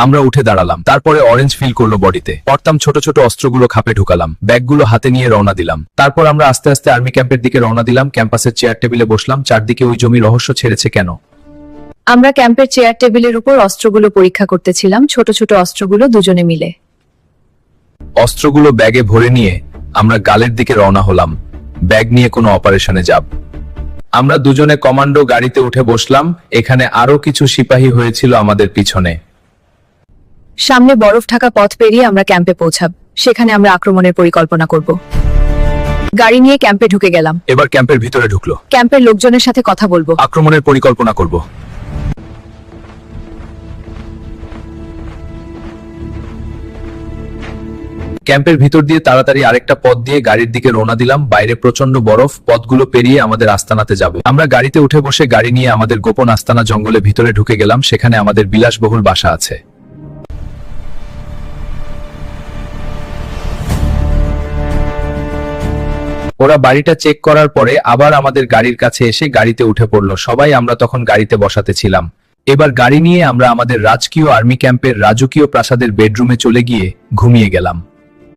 আমরা উঠে দাঁড়ালাম, তারপরে অরেঞ্জ ফিল করলো বডিতে। পড়তাম ছোট ছোট অস্ত্রগুলো খাপে ঢুকালাম, ব্যাগগুলো হাতে নিয়ে রওনা দিলাম। তারপর আমরা আস্তে আস্তে আর্মি ক্যাম্পের দিকে রওনা দিলাম। ক্যাম্পাসের চেয়ার টেবিলে বসলাম, চারদিকে ওই জমি রহস্য ছেড়েছে কেন। আমরা ক্যাম্পের চেয়ার টেবিলের উপর অস্ত্রগুলো পরীক্ষা করতেছিলাম, ছোট ছোট অস্ত্রগুলো দুজনে মিলে। অস্ত্রগুলো ব্যাগে ভরে নিয়ে আমরা গালের দিকে রওনা হলাম, ব্যাগ নিয়ে কোনো অপারেশনে যাব। আমরা দুজনে কমান্ডো গাড়িতে উঠে বসলাম। এখানে আরো কিছু সিপাহী হয়েছিল আমাদের পিছনে। সামনে বরফ ঢাকা পথ পেরিয়ে আমরা ক্যাম্পে পৌঁছাব, সেখানে আমরা আক্রমণের পরিকল্পনা করব। গাড়ি নিয়ে ক্যাম্পে ঢুকে গেলাম। এবার ক্যাম্পের ভিতরে ঢুকলো, ক্যাম্পের লোকজনের সাথে কথা বলবো, আক্রমণের পরিকল্পনা করব। ক্যাম্পের ভিতর দিয়ে তাড়াতাড়ি আরেকটা পথ দিয়ে গাড়ির দিকে রওনা দিলাম। বাইরে প্রচন্ড বরফ, পথগুলো পেরিয়ে আমাদের আস্তানাতে যাব। আমরা গাড়িতে উঠে বসে গাড়ি নিয়ে আমাদের গোপন আস্তানা জঙ্গলের ভিতরে ঢুকে গেলাম। সেখানে আমাদের বিলাসবহুল বাসা আছে। ওরা বাড়িটা চেক করার পরে আবার আমাদের গাড়ির কাছে এসে গাড়িতে উঠে পড়লো। সবাই আমরা তখন গাড়িতে বসাতে ছিলাম। এবার গাড়ি নিয়ে আমরা আমাদের রাজকীয় আর্মি ক্যাম্পের রাজকীয় প্রাসাদের বেডরুমে চলে গিয়ে ঘুমিয়ে গেলাম।